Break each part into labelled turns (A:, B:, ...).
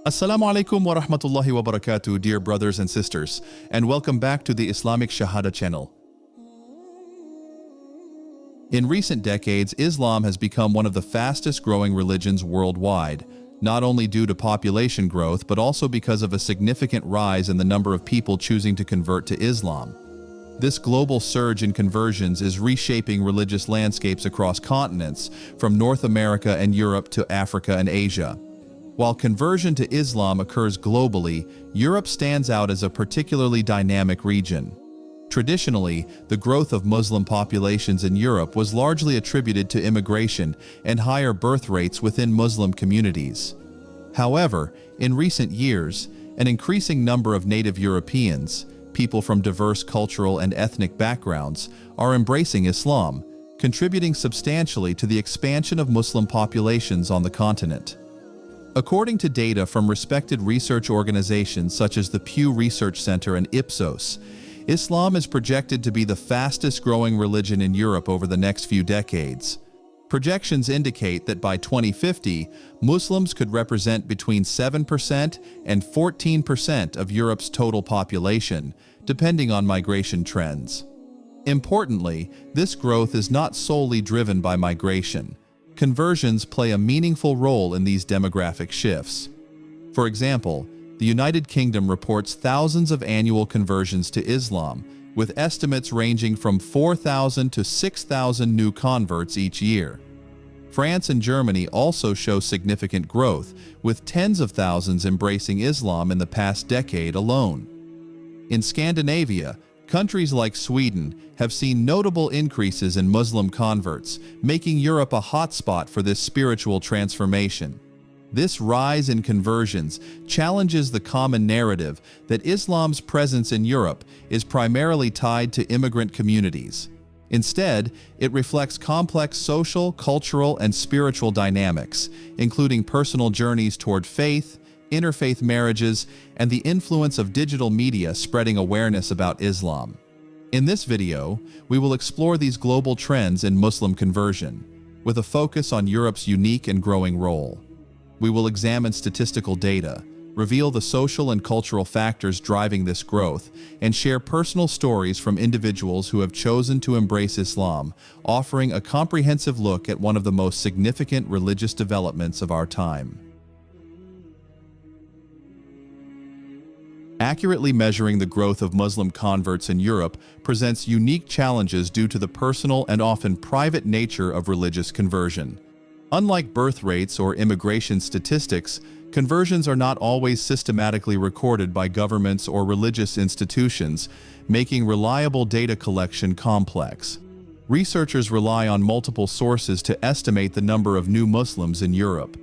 A: Assalamu alaikum wa rahmatullahi wa barakatuh, dear brothers and sisters, and welcome back to the Islamic SHAHADA channel. In recent decades, Islam has become one of the fastest growing religions worldwide, not only due to population growth, but also because of a significant rise in the number of people choosing to convert to Islam. This global surge in conversions is reshaping religious landscapes across continents, from North America and Europe to Africa and Asia. While conversion to Islam occurs globally, Europe stands out as a particularly dynamic region. Traditionally, the growth of Muslim populations in Europe was largely attributed to immigration and higher birth rates within Muslim communities. However, in recent years, an increasing number of native Europeans, people from diverse cultural and ethnic backgrounds, are embracing Islam, contributing substantially to the expansion of Muslim populations on the continent. According to data from respected research organizations such as the Pew Research Center and Ipsos, Islam is projected to be the fastest growing religion in Europe over the next few decades. Projections indicate that by 2050, Muslims could represent between 7% and 14% of Europe's total population, depending on migration trends. Importantly, this growth is not solely driven by migration. Conversions play a meaningful role in these demographic shifts. For example, the United Kingdom reports thousands of annual conversions to Islam, with estimates ranging from 4,000 to 6,000 new converts each year. France and Germany also show significant growth, with tens of thousands embracing Islam in the past decade alone. In Scandinavia, countries like Sweden have seen notable increases in Muslim converts, making Europe a hotspot for this spiritual transformation. This rise in conversions challenges the common narrative that Islam's presence in Europe is primarily tied to immigrant communities. Instead, it reflects complex social, cultural, and spiritual dynamics, including personal journeys toward faith, interfaith marriages, and the influence of digital media spreading awareness about Islam. In this video, we will explore these global trends in Muslim conversion, with a focus on Europe's unique and growing role. We will examine statistical data, reveal the social and cultural factors driving this growth, and share personal stories from individuals who have chosen to embrace Islam, offering a comprehensive look at one of the most significant religious developments of our time. Accurately measuring the growth of Muslim converts in Europe presents unique challenges due to the personal and often private nature of religious conversion. Unlike birth rates or immigration statistics, conversions are not always systematically recorded by governments or religious institutions, making reliable data collection complex. Researchers rely on multiple sources to estimate the number of new Muslims in Europe.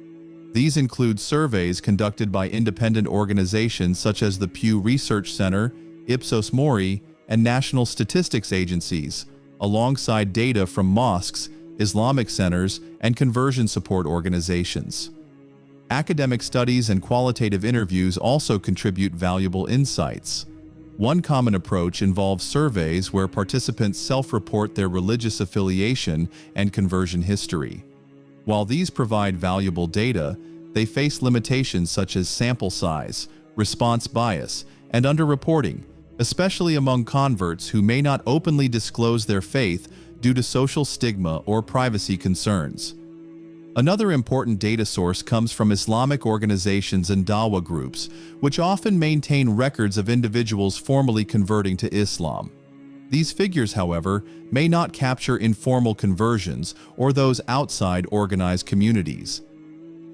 A: These include surveys conducted by independent organizations such as the Pew Research Center, Ipsos Mori, and national statistics agencies, alongside data from mosques, Islamic centers, and conversion support organizations. Academic studies and qualitative interviews also contribute valuable insights. One common approach involves surveys where participants self-report their religious affiliation and conversion history. While these provide valuable data, they face limitations such as sample size, response bias, and underreporting, especially among converts who may not openly disclose their faith due to social stigma or privacy concerns. Another important data source comes from Islamic organizations and dawah groups, which often maintain records of individuals formally converting to Islam. These figures, however, may not capture informal conversions or those outside organized communities.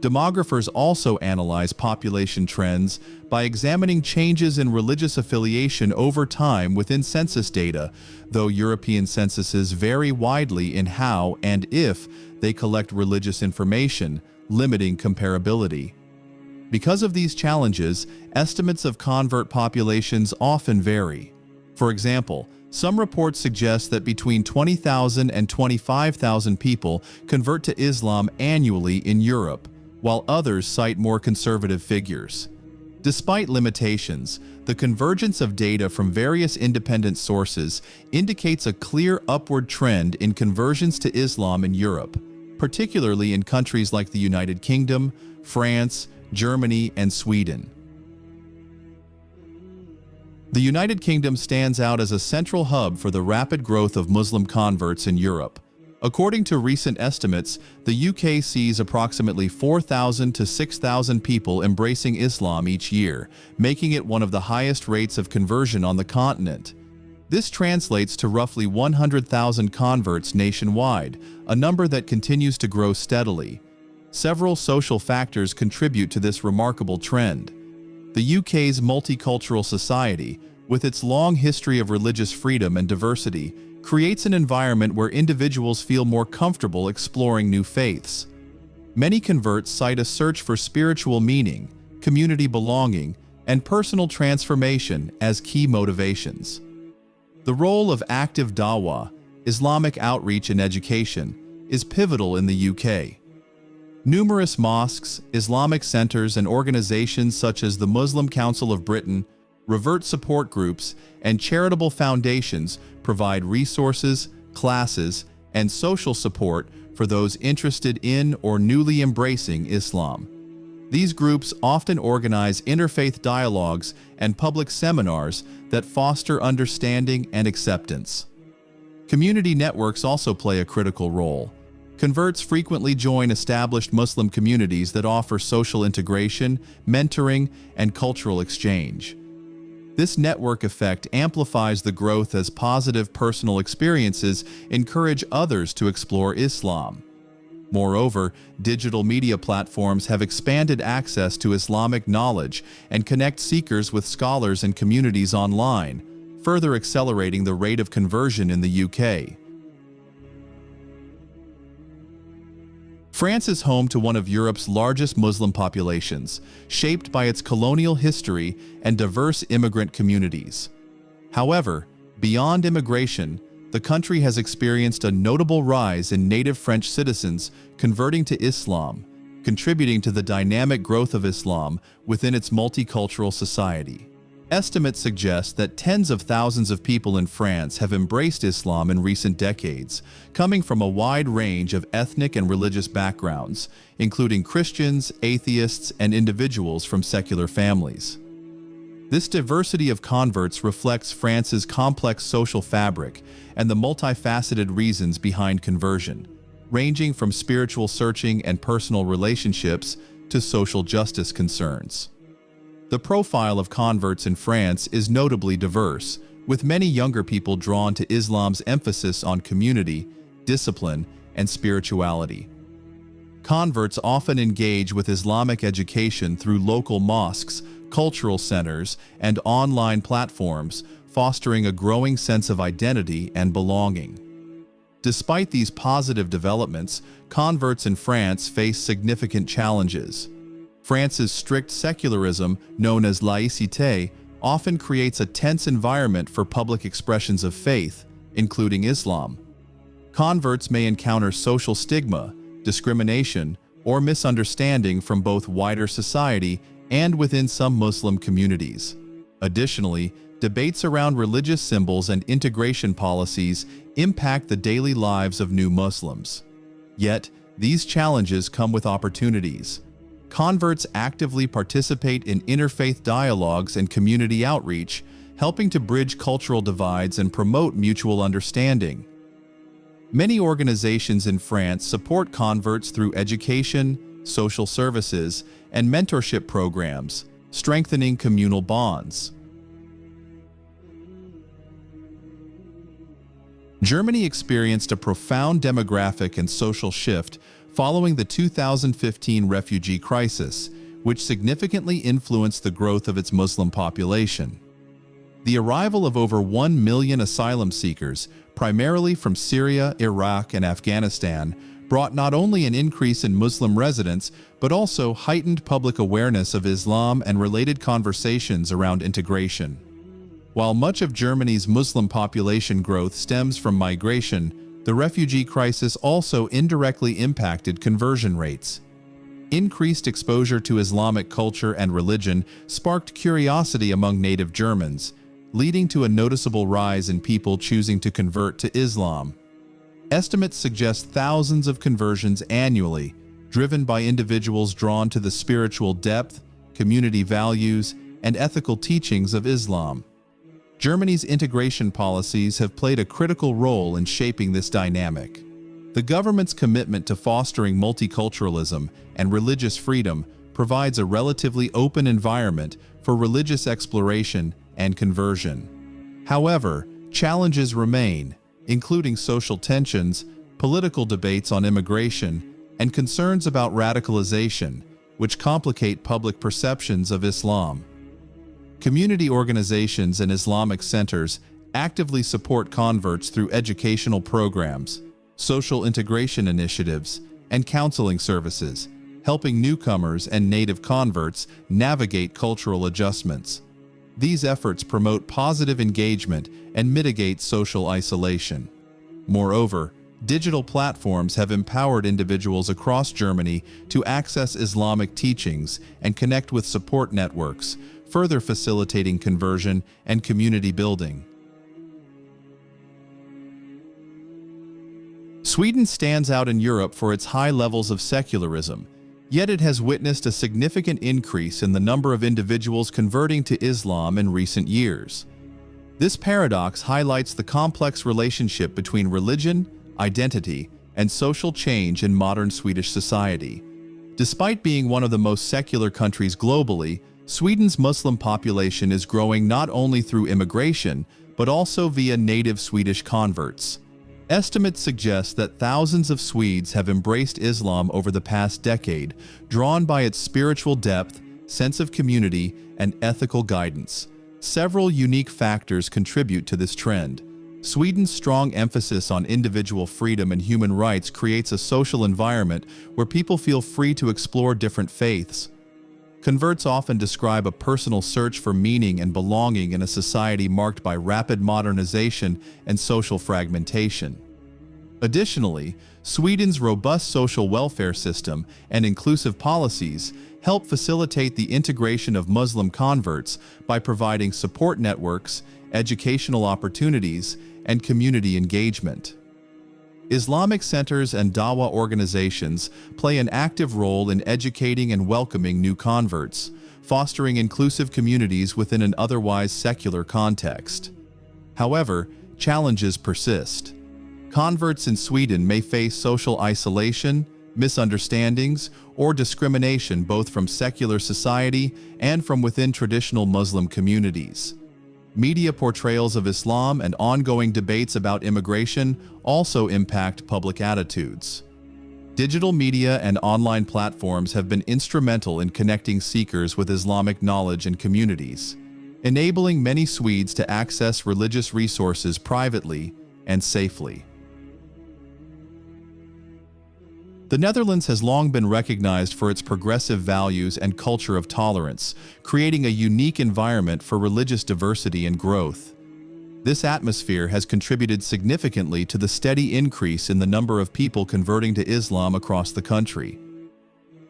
A: Demographers also analyze population trends by examining changes in religious affiliation over time within census data, though European censuses vary widely in how and if they collect religious information, limiting comparability. Because of these challenges, estimates of convert populations often vary. For example, some reports suggest that between 20,000 and 25,000 people convert to Islam annually in Europe, while others cite more conservative figures. Despite limitations, the convergence of data from various independent sources indicates a clear upward trend in conversions to Islam in Europe, particularly in countries like the United Kingdom, France, Germany, and Sweden. The United Kingdom stands out as a central hub for the rapid growth of Muslim converts in Europe. According to recent estimates, the UK sees approximately 4,000 to 6,000 people embracing Islam each year, making it one of the highest rates of conversion on the continent. This translates to roughly 100,000 converts nationwide, a number that continues to grow steadily. Several social factors contribute to this remarkable trend. The UK's multicultural society, with its long history of religious freedom and diversity, creates an environment where individuals feel more comfortable exploring new faiths. Many converts cite a search for spiritual meaning, community belonging, and personal transformation as key motivations. The role of active dawah, Islamic outreach and education, is pivotal in the UK. Numerous mosques, Islamic centers, and organizations such as the Muslim Council of Britain, revert support groups, and charitable foundations provide resources, classes, and social support for those interested in or newly embracing Islam. These groups often organize interfaith dialogues and public seminars that foster understanding and acceptance. Community networks also play a critical role. Converts frequently join established Muslim communities that offer social integration, mentoring, and cultural exchange. This network effect amplifies the growth as positive personal experiences encourage others to explore Islam. Moreover, digital media platforms have expanded access to Islamic knowledge and connect seekers with scholars and communities online, further accelerating the rate of conversion in the UK. France is home to one of Europe's largest Muslim populations, shaped by its colonial history and diverse immigrant communities. However, beyond immigration, the country has experienced a notable rise in native French citizens converting to Islam, contributing to the dynamic growth of Islam within its multicultural society. Estimates suggest that tens of thousands of people in France have embraced Islam in recent decades, coming from a wide range of ethnic and religious backgrounds, including Christians, atheists, and individuals from secular families. This diversity of converts reflects France's complex social fabric and the multifaceted reasons behind conversion, ranging from spiritual searching and personal relationships to social justice concerns. The profile of converts in France is notably diverse, with many younger people drawn to Islam's emphasis on community, discipline, and spirituality. Converts often engage with Islamic education through local mosques, cultural centers, and online platforms, fostering a growing sense of identity and belonging. Despite these positive developments, converts in France face significant challenges. France's strict secularism, known as laïcité, often creates a tense environment for public expressions of faith, including Islam. Converts may encounter social stigma, discrimination, or misunderstanding from both wider society and within some Muslim communities. Additionally, debates around religious symbols and integration policies impact the daily lives of new Muslims. Yet, these challenges come with opportunities. Converts actively participate in interfaith dialogues and community outreach, helping to bridge cultural divides and promote mutual understanding. Many organizations in France support converts through education, social services, and mentorship programs, strengthening communal bonds. Germany experienced a profound demographic and social shift following the 2015 refugee crisis, which significantly influenced the growth of its Muslim population. The arrival of over 1 million asylum seekers, primarily from Syria, Iraq, and Afghanistan, brought not only an increase in Muslim residents, but also heightened public awareness of Islam and related conversations around integration. While much of Germany's Muslim population growth stems from migration, the refugee crisis also indirectly impacted conversion rates. Increased exposure to Islamic culture and religion sparked curiosity among native Germans, leading to a noticeable rise in people choosing to convert to Islam. Estimates suggest thousands of conversions annually, driven by individuals drawn to the spiritual depth, community values, and ethical teachings of Islam. Germany's integration policies have played a critical role in shaping this dynamic. The government's commitment to fostering multiculturalism and religious freedom provides a relatively open environment for religious exploration and conversion. However, challenges remain, including social tensions, political debates on immigration, and concerns about radicalization, which complicate public perceptions of Islam. Community organizations and Islamic centers actively support converts through educational programs, social integration initiatives, and counseling services, helping newcomers and native converts navigate cultural adjustments. These efforts promote positive engagement and mitigate social isolation. Moreover, digital platforms have empowered individuals across Germany to access Islamic teachings and connect with support networks, further facilitating conversion and community building. Sweden stands out in Europe for its high levels of secularism, yet it has witnessed a significant increase in the number of individuals converting to Islam in recent years. This paradox highlights the complex relationship between religion, identity, and social change in modern Swedish society. Despite being one of the most secular countries globally, Sweden's Muslim population is growing not only through immigration, but also via native Swedish converts. Estimates suggest that thousands of Swedes have embraced Islam over the past decade, drawn by its spiritual depth, sense of community, and ethical guidance. Several unique factors contribute to this trend. Sweden's strong emphasis on individual freedom and human rights creates a social environment where people feel free to explore different faiths. Converts often describe a personal search for meaning and belonging in a society marked by rapid modernization and social fragmentation. Additionally, Sweden's robust social welfare system and inclusive policies help facilitate the integration of Muslim converts by providing support networks, educational opportunities, and community engagement. Islamic centers and Dawah organizations play an active role in educating and welcoming new converts, fostering inclusive communities within an otherwise secular context. However, challenges persist. Converts in Sweden may face social isolation, misunderstandings, or discrimination both from secular society and from within traditional Muslim communities. Media portrayals of Islam and ongoing debates about immigration also impact public attitudes. Digital media and online platforms have been instrumental in connecting seekers with Islamic knowledge and communities, enabling many Swedes to access religious resources privately and safely. The Netherlands has long been recognized for its progressive values and culture of tolerance, creating a unique environment for religious diversity and growth. This atmosphere has contributed significantly to the steady increase in the number of people converting to Islam across the country.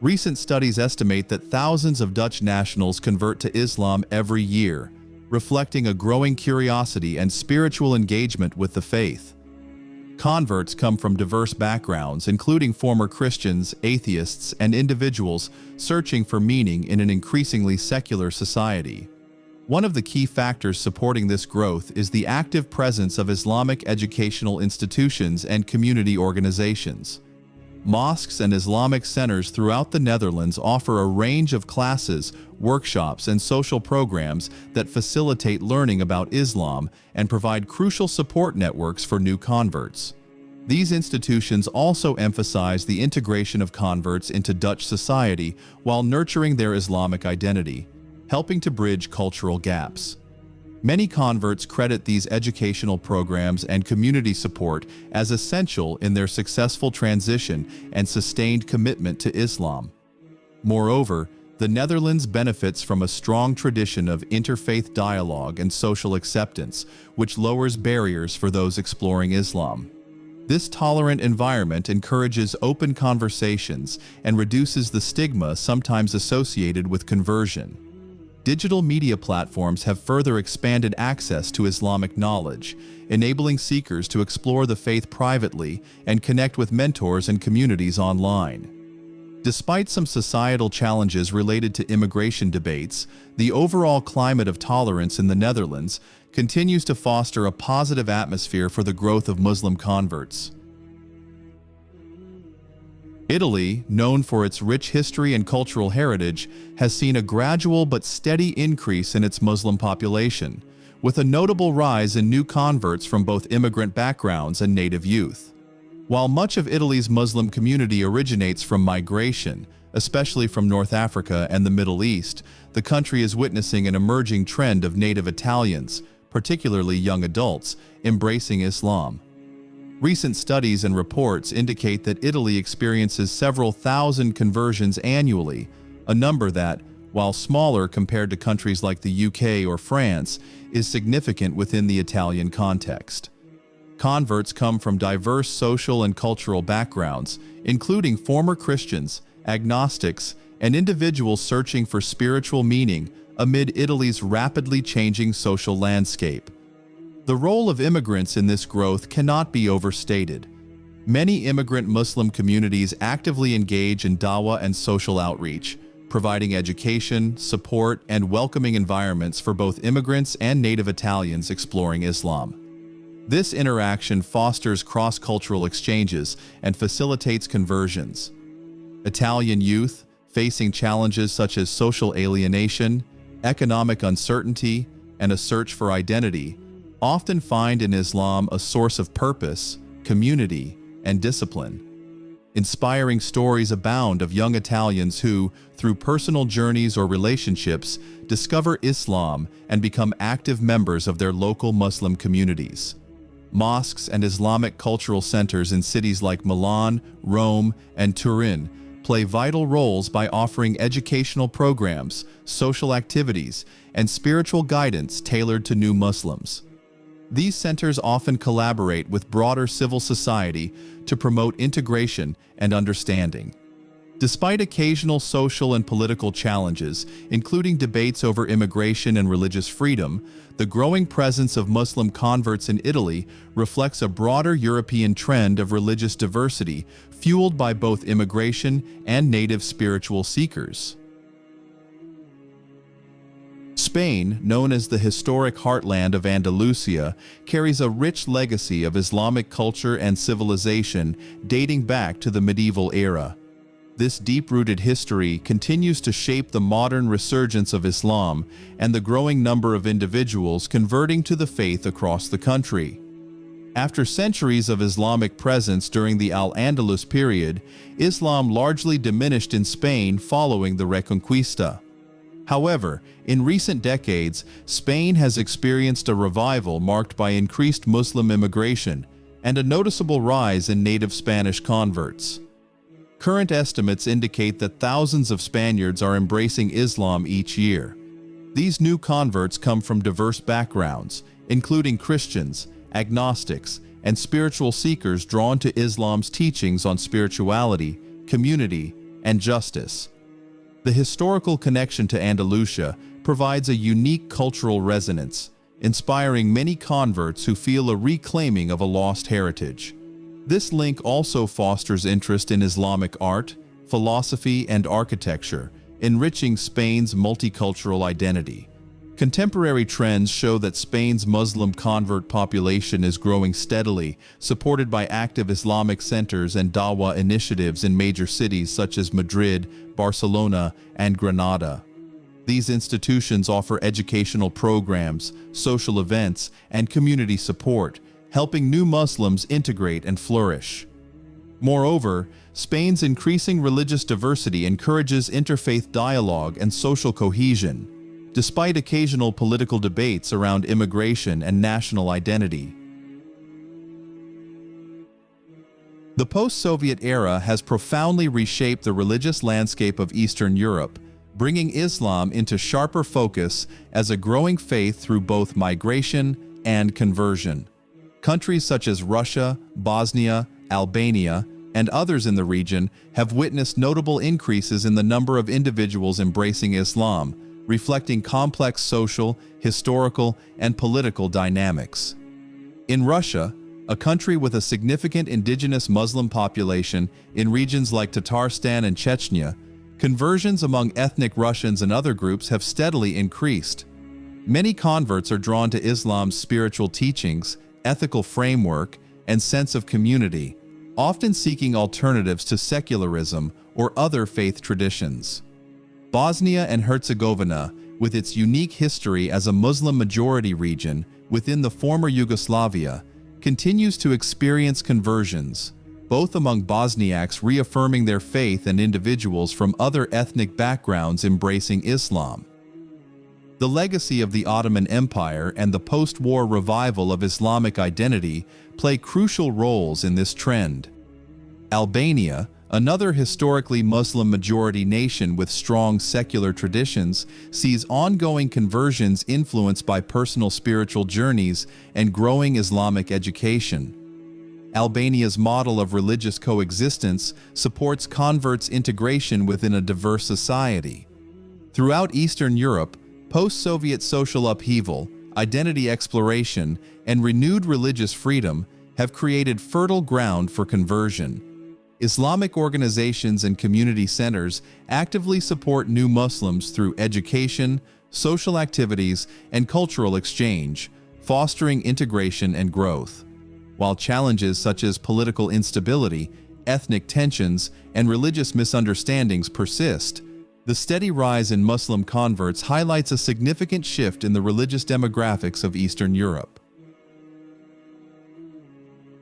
A: Recent studies estimate that thousands of Dutch nationals convert to Islam every year, reflecting a growing curiosity and spiritual engagement with the faith. Converts come from diverse backgrounds, including former Christians, atheists, and individuals searching for meaning in an increasingly secular society. One of the key factors supporting this growth is the active presence of Islamic educational institutions and community organizations. Mosques and Islamic centers throughout the Netherlands offer a range of classes, workshops, and social programs that facilitate learning about Islam and provide crucial support networks for new converts. These institutions also emphasize the integration of converts into Dutch society while nurturing their Islamic identity, helping to bridge cultural gaps. Many converts credit these educational programs and community support as essential in their successful transition and sustained commitment to Islam. Moreover, the Netherlands benefits from a strong tradition of interfaith dialogue and social acceptance, which lowers barriers for those exploring Islam. This tolerant environment encourages open conversations and reduces the stigma sometimes associated with conversion. Digital media platforms have further expanded access to Islamic knowledge, enabling seekers to explore the faith privately and connect with mentors and communities online. Despite some societal challenges related to immigration debates, the overall climate of tolerance in the Netherlands continues to foster a positive atmosphere for the growth of Muslim converts. Italy, known for its rich history and cultural heritage, has seen a gradual but steady increase in its Muslim population, with a notable rise in new converts from both immigrant backgrounds and native youth. While much of Italy's Muslim community originates from migration, especially from North Africa and the Middle East, the country is witnessing an emerging trend of native Italians, particularly young adults, embracing Islam. Recent studies and reports indicate that Italy experiences several thousand conversions annually, a number that, while smaller compared to countries like the UK or France, is significant within the Italian context. Converts come from diverse social and cultural backgrounds, including former Christians, agnostics, and individuals searching for spiritual meaning amid Italy's rapidly changing social landscape. The role of immigrants in this growth cannot be overstated. Many immigrant Muslim communities actively engage in dawah and social outreach, providing education, support, and welcoming environments for both immigrants and native Italians exploring Islam. This interaction fosters cross-cultural exchanges and facilitates conversions. Italian youth, facing challenges such as social alienation, economic uncertainty, and a search for identity, often find in Islam a source of purpose, community, and discipline. Inspiring stories abound of young Italians who, through personal journeys or relationships, discover Islam and become active members of their local Muslim communities. Mosques and Islamic cultural centers in cities like Milan, Rome, and Turin play vital roles by offering educational programs, social activities, and spiritual guidance tailored to new Muslims. These centers often collaborate with broader civil society to promote integration and understanding. Despite occasional social and political challenges, including debates over immigration and religious freedom, the growing presence of Muslim converts in Italy reflects a broader European trend of religious diversity fueled by both immigration and native spiritual seekers. Spain, known as the historic heartland of Andalusia, carries a rich legacy of Islamic culture and civilization dating back to the medieval era. This deep-rooted history continues to shape the modern resurgence of Islam and the growing number of individuals converting to the faith across the country. After centuries of Islamic presence during the Al-Andalus period, Islam largely diminished in Spain following the Reconquista. However, in recent decades, Spain has experienced a revival marked by increased Muslim immigration and a noticeable rise in native Spanish converts. Current estimates indicate that thousands of Spaniards are embracing Islam each year. These new converts come from diverse backgrounds, including Christians, agnostics, and spiritual seekers drawn to Islam's teachings on spirituality, community, and justice. The historical connection to Andalusia provides a unique cultural resonance, inspiring many converts who feel a reclaiming of a lost heritage. This link also fosters interest in Islamic art, philosophy, and architecture, enriching Spain's multicultural identity. Contemporary trends show that Spain's Muslim convert population is growing steadily, supported by active Islamic centers and dawah initiatives in major cities such as Madrid, Barcelona, and Granada. These institutions offer educational programs, social events, and community support, helping new Muslims integrate and flourish. Moreover, Spain's increasing religious diversity encourages interfaith dialogue and social cohesion, despite occasional political debates around immigration and national identity. The post-Soviet era has profoundly reshaped the religious landscape of Eastern Europe, bringing Islam into sharper focus as a growing faith through both migration and conversion. Countries such as Russia, Bosnia, Albania, and others in the region have witnessed notable increases in the number of individuals embracing Islam, reflecting complex social, historical, and political dynamics. In Russia, a country with a significant indigenous Muslim population in regions like Tatarstan and Chechnya, conversions among ethnic Russians and other groups have steadily increased. Many converts are drawn to Islam's spiritual teachings, ethical framework, and sense of community, often seeking alternatives to secularism or other faith traditions. Bosnia and Herzegovina, with its unique history as a Muslim-majority region within the former Yugoslavia, continues to experience conversions, both among Bosniaks reaffirming their faith and individuals from other ethnic backgrounds embracing Islam. The legacy of the Ottoman Empire and the post-war revival of Islamic identity play crucial roles in this trend. Albania, another historically Muslim-majority nation with strong secular traditions, sees ongoing conversions influenced by personal spiritual journeys and growing Islamic education. Albania's model of religious coexistence supports converts' integration within a diverse society. Throughout Eastern Europe, post-Soviet social upheaval, identity exploration, and renewed religious freedom have created fertile ground for conversion. Islamic organizations and community centers actively support new Muslims through education, social activities, and cultural exchange, fostering integration and growth. While challenges such as political instability, ethnic tensions, and religious misunderstandings persist, the steady rise in Muslim converts highlights a significant shift in the religious demographics of Eastern Europe.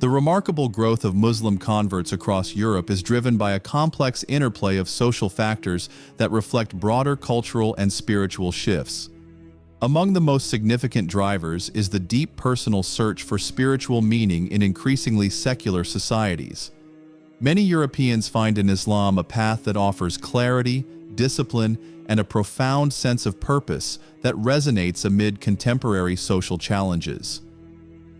A: The remarkable growth of Muslim converts across Europe is driven by a complex interplay of social factors that reflect broader cultural and spiritual shifts. Among the most significant drivers is the deep personal search for spiritual meaning in increasingly secular societies. Many Europeans find in Islam a path that offers clarity, discipline, and a profound sense of purpose that resonates amid contemporary social challenges.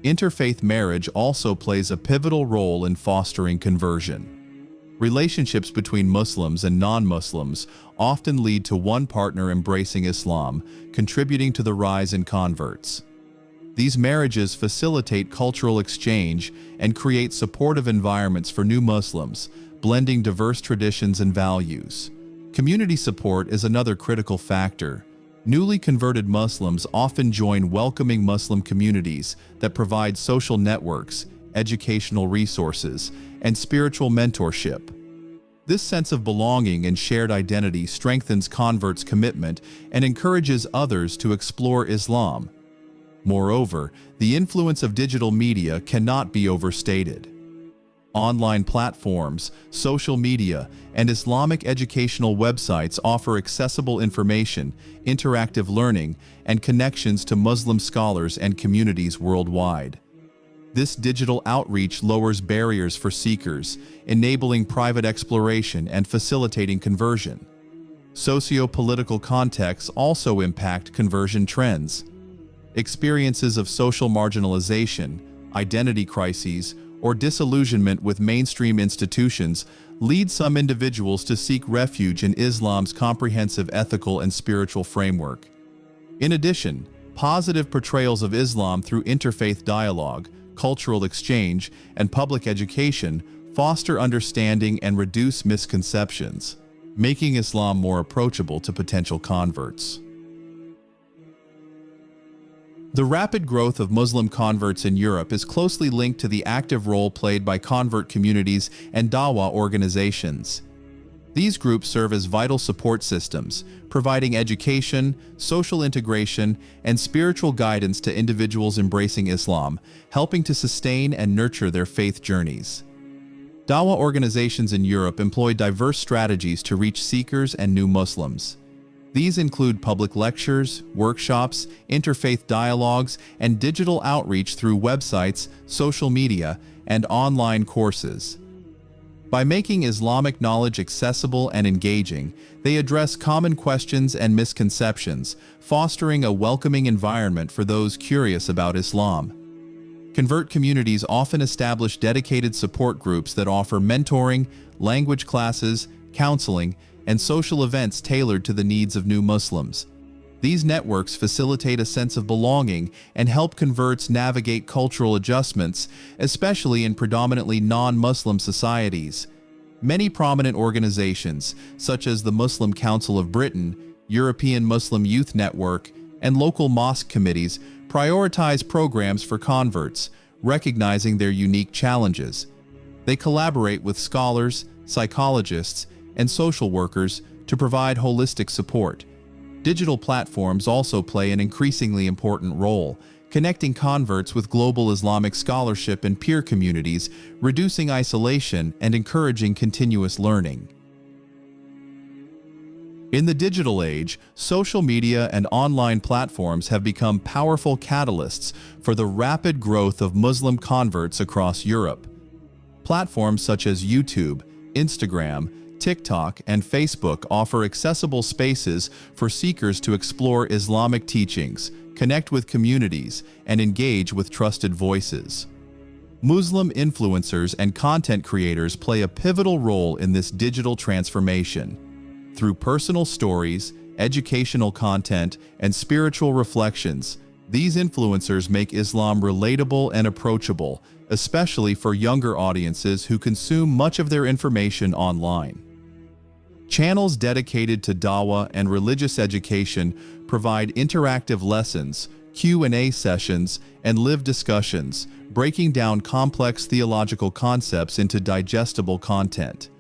A: Interfaith marriage also plays a pivotal role in fostering conversion. Relationships between Muslims and non-Muslims often lead to one partner embracing Islam, contributing to the rise in converts. These marriages facilitate cultural exchange and create supportive environments for new Muslims, blending diverse traditions and values. Community support is another critical factor. Newly converted Muslims often join welcoming Muslim communities that provide social networks, educational resources, and spiritual mentorship. This sense of belonging and shared identity strengthens converts' commitment and encourages others to explore Islam. Moreover, the influence of digital media cannot be overstated. Online platforms, social media, and Islamic educational websites offer accessible information, interactive learning, and connections to Muslim scholars and communities worldwide. This digital outreach lowers barriers for seekers, enabling private exploration and facilitating conversion. Socio-political contexts also impact conversion trends. Experiences of social marginalization, identity crises, or disillusionment with mainstream institutions lead some individuals to seek refuge in Islam's comprehensive ethical and spiritual framework. In addition, positive portrayals of Islam through interfaith dialogue, cultural exchange, and public education foster understanding and reduce misconceptions, making Islam more approachable to potential converts. The rapid growth of Muslim converts in Europe is closely linked to the active role played by convert communities and Dawah organizations. These groups serve as vital support systems, providing education, social integration, and spiritual guidance to individuals embracing Islam, helping to sustain and nurture their faith journeys. Dawah organizations in Europe employ diverse strategies to reach seekers and new Muslims. These include public lectures, workshops, interfaith dialogues, and digital outreach through websites, social media, and online courses. By making Islamic knowledge accessible and engaging, they address common questions and misconceptions, fostering a welcoming environment for those curious about Islam. Convert communities often establish dedicated support groups that offer mentoring, language classes, counseling, and social events tailored to the needs of new Muslims. These networks facilitate a sense of belonging and help converts navigate cultural adjustments, especially in predominantly non-Muslim societies. Many prominent organizations, such as the Muslim Council of Britain, European Muslim Youth Network, and local mosque committees, prioritize programs for converts, recognizing their unique challenges. They collaborate with scholars, psychologists, and social workers to provide holistic support. Digital platforms also play an increasingly important role, connecting converts with global Islamic scholarship and peer communities, reducing isolation and encouraging continuous learning. In the digital age, social media and online platforms have become powerful catalysts for the rapid growth of Muslim converts across Europe. Platforms such as YouTube, Instagram, TikTok, and Facebook offer accessible spaces for seekers to explore Islamic teachings, connect with communities, and engage with trusted voices. Muslim influencers and content creators play a pivotal role in this digital transformation. Through personal stories, educational content, and spiritual reflections, these influencers make Islam relatable and approachable, especially for younger audiences who consume much of their information online. Channels dedicated to dawah and religious education provide interactive lessons, Q&A sessions, and live discussions, breaking down complex theological concepts into digestible content.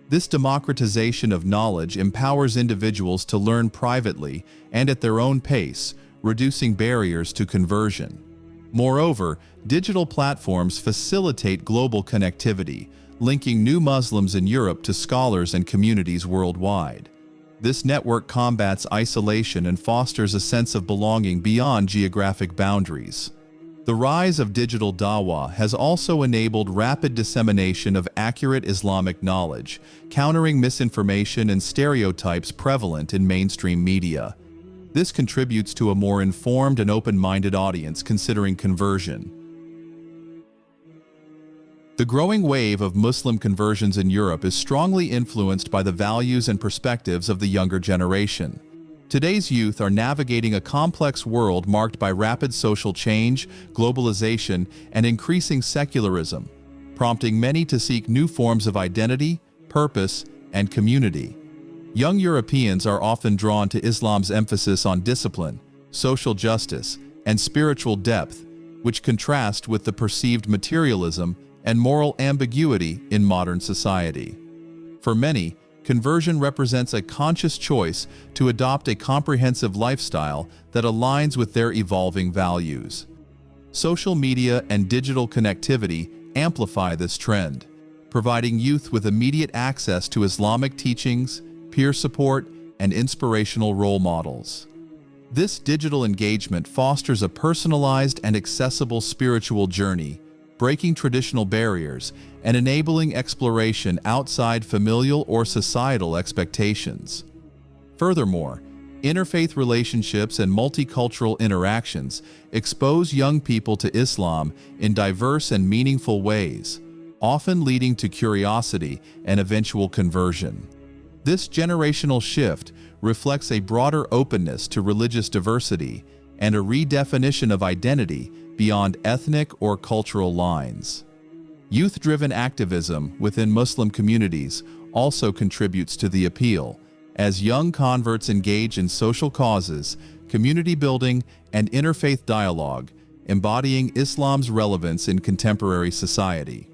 A: This democratization of knowledge empowers individuals to learn privately and at their own pace, reducing barriers to conversion. Moreover, digital platforms facilitate global connectivity, linking new Muslims in Europe to scholars and communities worldwide. This network combats isolation and fosters a sense of belonging beyond geographic boundaries. The rise of digital dawah has also enabled rapid dissemination of accurate Islamic knowledge, countering misinformation and stereotypes prevalent in mainstream media. This contributes to a more informed and open-minded audience considering conversion. The growing wave of Muslim conversions in Europe is strongly influenced by the values and perspectives of the younger generation. Today's youth are navigating a complex world marked by rapid social change, globalization, and increasing secularism, prompting many to seek new forms of identity, purpose, and community. Young Europeans are often drawn to Islam's emphasis on discipline, social justice, and spiritual depth, which contrast with the perceived materialism and moral ambiguity in modern society. For many, conversion represents a conscious choice to adopt a comprehensive lifestyle that aligns with their evolving values. Social media and digital connectivity amplify this trend, providing youth with immediate access to Islamic teachings, peer support, and inspirational role models. This digital engagement fosters a personalized and accessible spiritual journey, breaking traditional barriers and enabling exploration outside familial or societal expectations. Furthermore, interfaith relationships and multicultural interactions expose young people to Islam in diverse and meaningful ways, often leading to curiosity and eventual conversion. This generational shift reflects a broader openness to religious diversity and a redefinition of identity beyond ethnic or cultural lines. Youth-driven activism within Muslim communities also contributes to the appeal, as young converts engage in social causes, community building, and interfaith dialogue, embodying Islam's relevance in contemporary society.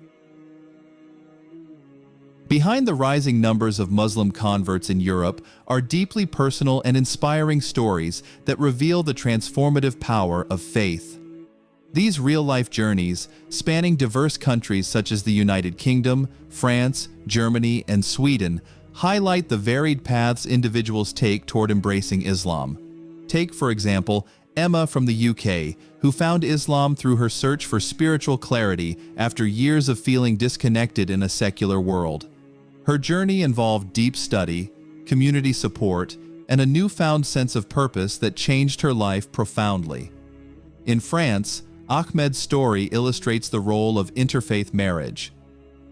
A: Behind the rising numbers of Muslim converts in Europe are deeply personal and inspiring stories that reveal the transformative power of faith. These real-life journeys, spanning diverse countries such as the United Kingdom, France, Germany, and Sweden, highlight the varied paths individuals take toward embracing Islam. Take, for example, Emma from the UK, who found Islam through her search for spiritual clarity after years of feeling disconnected in a secular world. Her journey involved deep study, community support, and a newfound sense of purpose that changed her life profoundly. In France, Ahmed's story illustrates the role of interfaith marriage.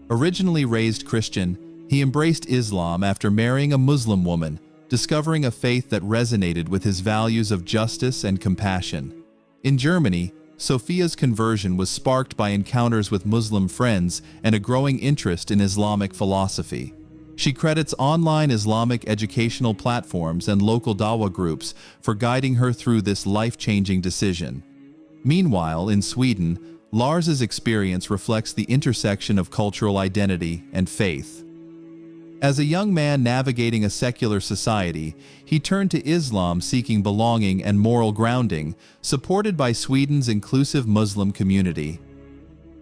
A: Originally raised Christian, he embraced Islam after marrying a Muslim woman, discovering a faith that resonated with his values of justice and compassion. In Germany, Sophia's conversion was sparked by encounters with Muslim friends and a growing interest in Islamic philosophy. She credits online Islamic educational platforms and local dawah groups for guiding her through this life-changing decision. Meanwhile, in Sweden, Lars's experience reflects the intersection of cultural identity and faith. As a young man navigating a secular society, he turned to Islam seeking belonging and moral grounding, supported by Sweden's inclusive Muslim community.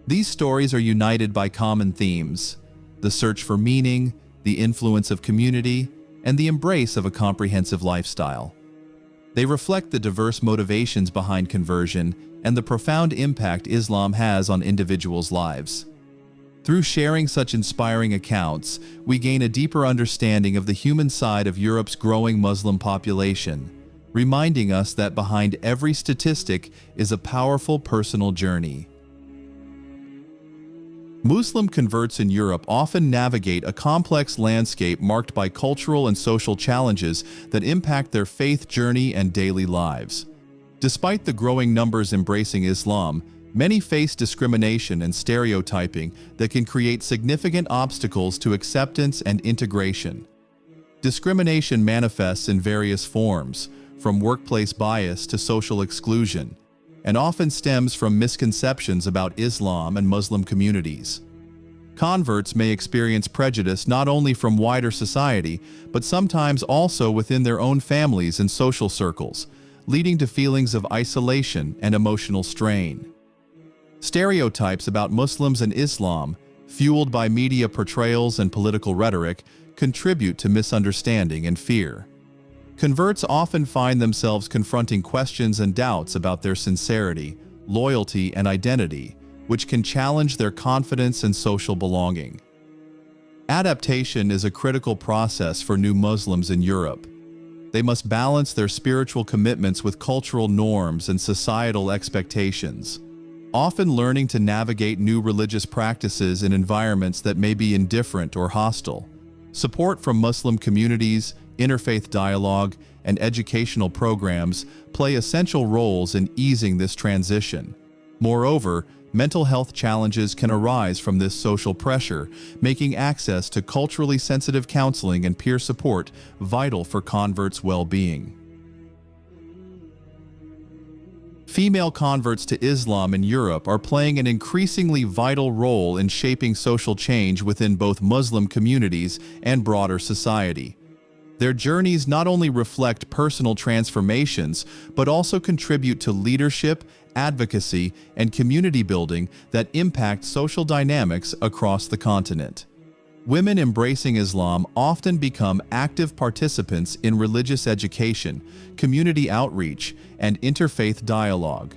A: These stories are united by common themes: the search for meaning, the influence of community, and the embrace of a comprehensive lifestyle. They reflect the diverse motivations behind conversion and the profound impact Islam has on individuals' lives. Through sharing such inspiring accounts, we gain a deeper understanding of the human side of Europe's growing Muslim population, reminding us that behind every statistic is a powerful personal journey. Muslim converts in Europe often navigate a complex landscape marked by cultural and social challenges that impact their faith journey and daily lives. Despite the growing numbers embracing Islam, many face discrimination and stereotyping that can create significant obstacles to acceptance and integration. Discrimination manifests in various forms, from workplace bias to social exclusion, and often stems from misconceptions about Islam and Muslim communities. Converts may experience prejudice not only from wider society, but sometimes also within their own families and social circles, leading to feelings of isolation and emotional strain. Stereotypes about Muslims and Islam, fueled by media portrayals and political rhetoric, contribute to misunderstanding and fear. Converts often find themselves confronting questions and doubts about their sincerity, loyalty, and identity, which can challenge their confidence and social belonging. Adaptation is a critical process for new Muslims in Europe. They must balance their spiritual commitments with cultural norms and societal expectations, often learning to navigate new religious practices in environments that may be indifferent or hostile. Support from Muslim communities, interfaith dialogue, and educational programs play essential roles in easing this transition. Moreover, mental health challenges can arise from this social pressure, making access to culturally sensitive counseling and peer support vital for converts' well-being. Female converts to Islam in Europe are playing an increasingly vital role in shaping social change within both Muslim communities and broader society. Their journeys not only reflect personal transformations, but also contribute to leadership, advocacy, and community building that impact social dynamics across the continent. Women embracing Islam often become active participants in religious education, community outreach, and interfaith dialogue.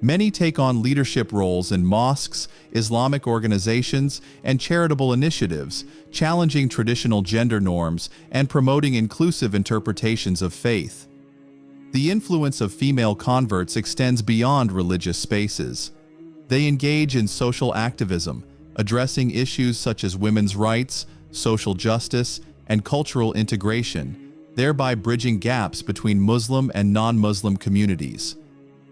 A: Many take on leadership roles in mosques, Islamic organizations, and charitable initiatives, challenging traditional gender norms and promoting inclusive interpretations of faith. The influence of female converts extends beyond religious spaces. They engage in social activism, addressing issues such as women's rights, social justice, and cultural integration, thereby bridging gaps between Muslim and non-Muslim communities.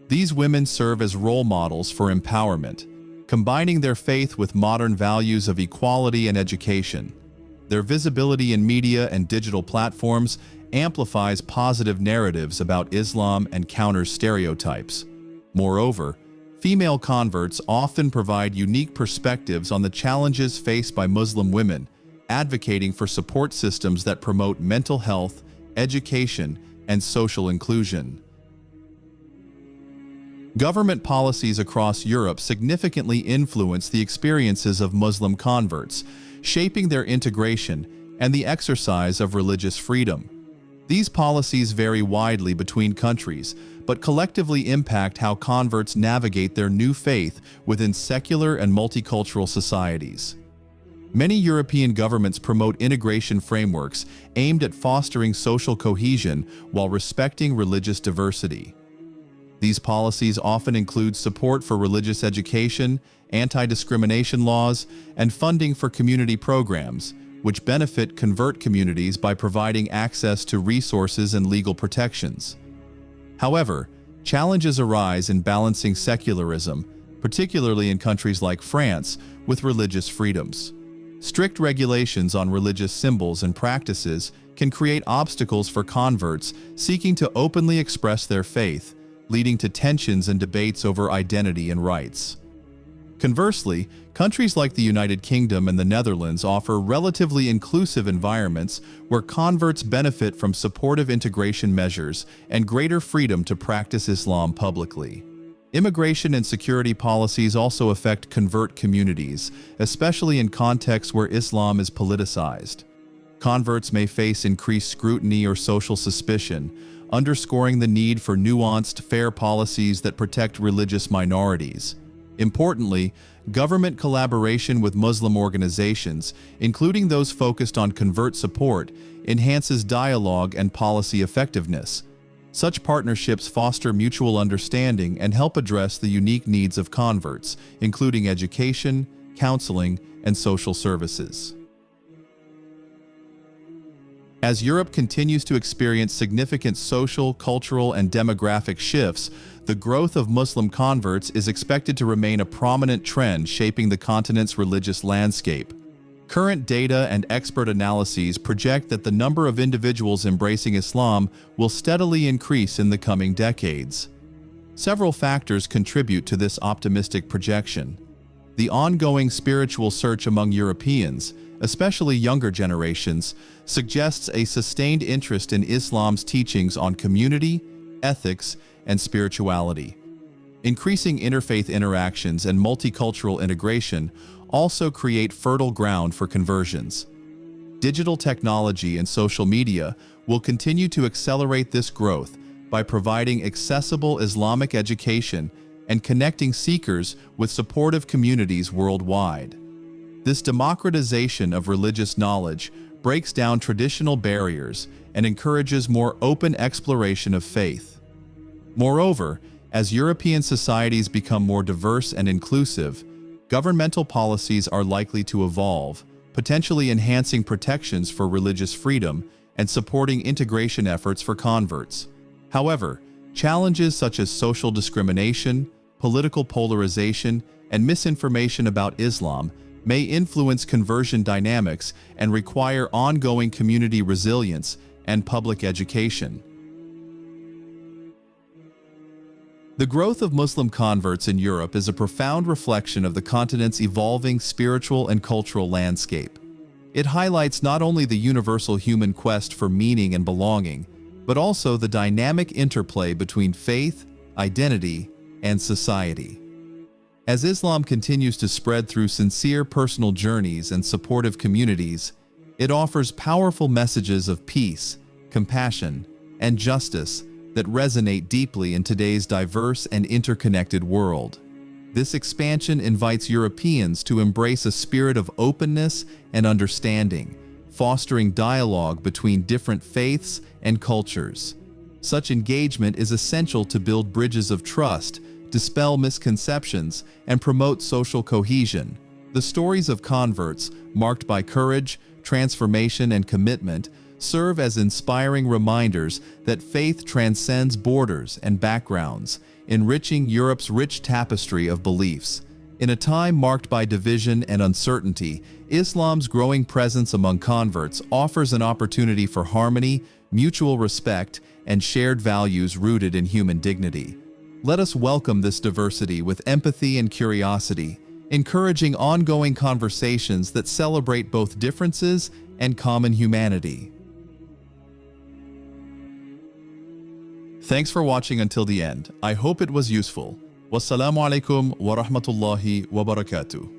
A: These women serve as role models for empowerment, combining their faith with modern values of equality and education. Their visibility in media and digital platforms amplifies positive narratives about Islam and counters stereotypes. Moreover, female converts often provide unique perspectives on the challenges faced by Muslim women, advocating for support systems that promote mental health, education, and social inclusion. Government policies across Europe significantly influence the experiences of Muslim converts, shaping their integration and the exercise of religious freedom. These policies vary widely between countries, but collectively impact how converts navigate their new faith within secular and multicultural societies. Many European governments promote integration frameworks aimed at fostering social cohesion while respecting religious diversity. These policies often include support for religious education, anti-discrimination laws, and funding for community programs, which benefit convert communities by providing access to resources and legal protections. However, challenges arise in balancing secularism, particularly in countries like France, with religious freedoms. Strict regulations on religious symbols and practices can create obstacles for converts seeking to openly express their faith, leading to tensions and debates over identity and rights. Conversely, countries like the United Kingdom and the Netherlands offer relatively inclusive environments where converts benefit from supportive integration measures and greater freedom to practice Islam publicly. Immigration and security policies also affect convert communities, especially in contexts where Islam is politicized. Converts may face increased scrutiny or social suspicion, underscoring the need for nuanced, fair policies that protect religious minorities. Importantly, government collaboration with Muslim organizations, including those focused on convert support, enhances dialogue and policy effectiveness. Such partnerships foster mutual understanding and help address the unique needs of converts, including education, counseling, and social services. As Europe continues to experience significant social, cultural, and demographic shifts, the growth of Muslim converts is expected to remain a prominent trend shaping the continent's religious landscape. Current data and expert analyses project that the number of individuals embracing Islam will steadily increase in the coming decades. Several factors contribute to this optimistic projection. The ongoing spiritual search among Europeans, especially younger generations, suggests a sustained interest in Islam's teachings on community, ethics, and spirituality. Increasing interfaith interactions and multicultural integration also create fertile ground for conversions. Digital technology and social media will continue to accelerate this growth by providing accessible Islamic education and connecting seekers with supportive communities worldwide. This democratization of religious knowledge breaks down traditional barriers and encourages more open exploration of faith. Moreover, as European societies become more diverse and inclusive, governmental policies are likely to evolve, potentially enhancing protections for religious freedom and supporting integration efforts for converts. However, challenges such as social discrimination, political polarization, and misinformation about Islam may influence conversion dynamics and require ongoing community resilience and public education. The growth of Muslim converts in Europe is a profound reflection of the continent's evolving spiritual and cultural landscape. It highlights not only the universal human quest for meaning and belonging, but also the dynamic interplay between faith, identity, and society. As Islam continues to spread through sincere personal journeys and supportive communities, it offers powerful messages of peace, compassion, and justice that resonate deeply in today's diverse and interconnected world. This expansion invites Europeans to embrace a spirit of openness and understanding, fostering dialogue between different faiths and cultures. Such engagement is essential to build bridges of trust, dispel misconceptions, and promote social cohesion. The stories of converts, marked by courage, transformation, and commitment, serve as inspiring reminders that faith transcends borders and backgrounds, enriching Europe's rich tapestry of beliefs. In a time marked by division and uncertainty, Islam's growing presence among converts offers an opportunity for harmony, mutual respect, and shared values rooted in human dignity. Let us welcome this diversity with empathy and curiosity, encouraging ongoing conversations that celebrate both differences and common humanity. Thanks for watching until the end. I hope it was useful. Wassalamu alaikum wa rahmatullahi wa barakatuh.